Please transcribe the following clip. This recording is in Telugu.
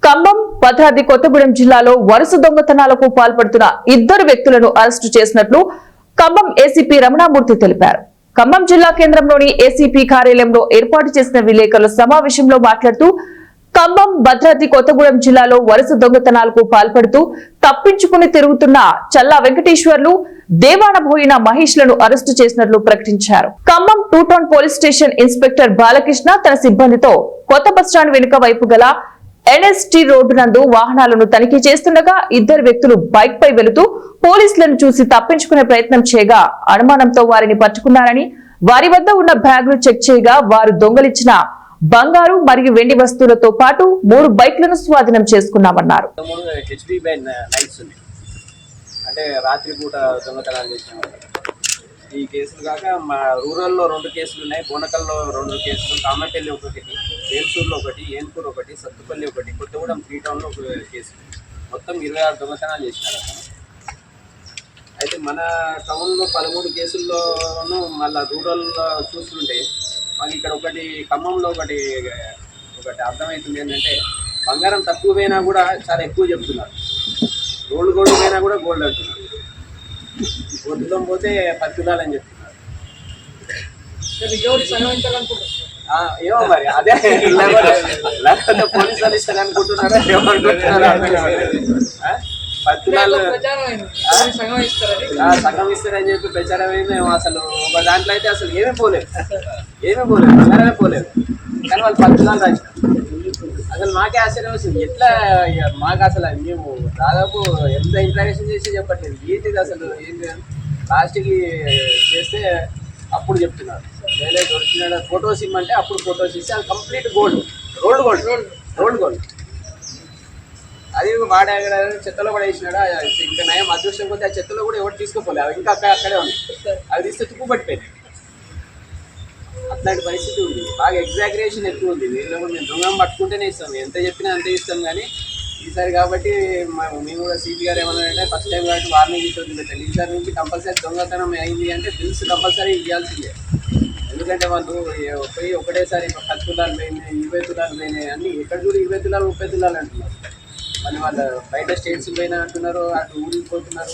ఖమ్మం, భద్రాద్రి కొత్తగూడెం జిల్లాలో వరుస దొంగతనాలకు పాల్పడుతున్న ఇద్దరు వ్యక్తులను అరెస్టు చేసినట్లు ఖమ్మం ఏసీపీ రమణమూర్తి తెలిపారు. ఖమ్మం జిల్లా కేంద్రంలోని ఏసీపీ కార్యాలయంలో ఏర్పాటు చేసిన విలేకరుల సమావేశంలో మాట్లాడుతూ ఖమ్మం, భద్రాద్రి కొత్తగూడెం జిల్లాలో వరుస దొంగతనాలకు పాల్పడుతూ తప్పించుకుని తిరుగుతున్న చల్లా వెంకటేశ్వర్లు, దేవానబోయిన మహేష్ లను అరెస్టు చేసినట్లు ప్రకటించారు. Khammam 2 town police station inspector Balakrishna తన సిబ్బందితో కొత్త బస్టాండ్ వెనుక వైపు గల ఎన్ఎస్టీ రోడ్డు నందు వాహనాలను తనిఖీ చేస్తుండగా ఇద్దరు వ్యక్తులు బైక్ పై వెళుతూ పోలీసులను చూసి తప్పించుకునే ప్రయత్నం చేయగా అనుమానంతో వారిని పట్టుకున్నారని, వారి వద్ద ఉన్న బ్యాగులు చెక్ చేయగా వారు దొంగలిచ్చిన బంగారు మరియు వెండి వస్తువులతో పాటు 3 బైక్లను స్వాధీనం చేసుకున్నామన్నారు. అంటే రాత్రి పూట దొంగతనాలు చేసినాం. ఈ కేసులు కాక మా రూరల్లో 2 కేసులు ఉన్నాయి. బోనకల్లో 2 కేసులు, కామపల్లి ఒకటి, వేల్సూరులో ఒకటి, ఏన్పూర్ ఒకటి, సత్తుపల్లి ఒకటి, కొత్తగూడెం 3 టౌన్లో ఒక కేసు. మొత్తం 26 దొంగతనాలు చేసినారు. అయితే మన టౌన్లో 13 కేసుల్లోనూ మళ్ళీ రూరల్లో చూస్తుంటే మాకు ఇక్కడ ఒకటి ఖమ్మంలో ఒకటి అర్థమవుతుంది ఏంటంటే బంగారం తక్కువ పోయినా కూడా చాలా ఎక్కువ చెప్తున్నారు. గోల్డ్ పోయినా కూడా గోల్డ్ అంటున్నారు. గొంతులం పోతే 10 తులాలు అని చెప్తున్నారు. ఏమో మరి అదే లేకపోతే పోలీసు వాళ్ళు ఇస్తారు అనుకుంటున్నారా, ఏమనుకుంటున్నారా? 10 తులాలు సగం ఇస్తారని చెప్పి ప్రచారం అయింది. అసలు ఒక దాంట్లో అయితే అసలు ఏమీ పోలేదు, బంగారమే పోలేదు. కానీ వాళ్ళు 10 తులాలు రాసినారు. అసలు మాకే ఆశ్చర్యం వస్తుంది. ఎట్లా మాకు అసలు మేము దాదాపు ఎంత ఇంట్రాక్షన్ చేసి చెప్పట్లేదు. ఏంటిది అసలు ఏంటి లాస్ట్కి చేస్తే అప్పుడు చెప్తున్నారు వేరే దొరికినాడు. ఫొటోస్ ఇమ్మంటే అప్పుడు ఫొటోస్ ఇస్తే అది కంప్లీట్ రోల్డ్ గోల్డ్. అది వాడే చెత్తలో కూడా వేసినాడు. ఇంకా నయం అదృష్టం పోతే ఆ చెత్తలో కూడా ఎవరు తీసుకోపోలేదు. అవి ఇంకా అక్కడే ఉన్నాయి. అవి తీస్తే తుప్పు పట్టిపోయింది. అట్లాంటి పరిస్థితి ఉంది. బాగా ఎగ్జాగరేషన్ ఎక్కువ ఉంది. వీళ్ళు కూడా మేము దొంగం పట్టుకుంటేనే ఇస్తాం, ఎంత చెప్పినా అంతే ఇస్తాం. కానీ ఈసారి కాబట్టి మేము కూడా సిపి గారు ఏమన్నారంటే ఫస్ట్ టైం కాబట్టి వార్నింగ్ ఇస్తుంది పెట్టండి. ఈసారి నుంచి కంపల్సరీ దొంగతనం అయింది అంటే బిల్స్ కంపల్సరీ ఇవ్వాల్సిందే. ఎందుకంటే వాళ్ళు పోయి ఒకటేసారి 10 తులాలు పోయినాయి, 20 తులాలు పోయినాయి అన్నీ. ఎక్కడ కూడా 20 తులాలు 30 తులాలు అంటున్నారు. మళ్ళీ వాళ్ళు బయట స్టేట్స్ పోయినా అంటున్నారు, అటు ఊరికి పోతున్నారు.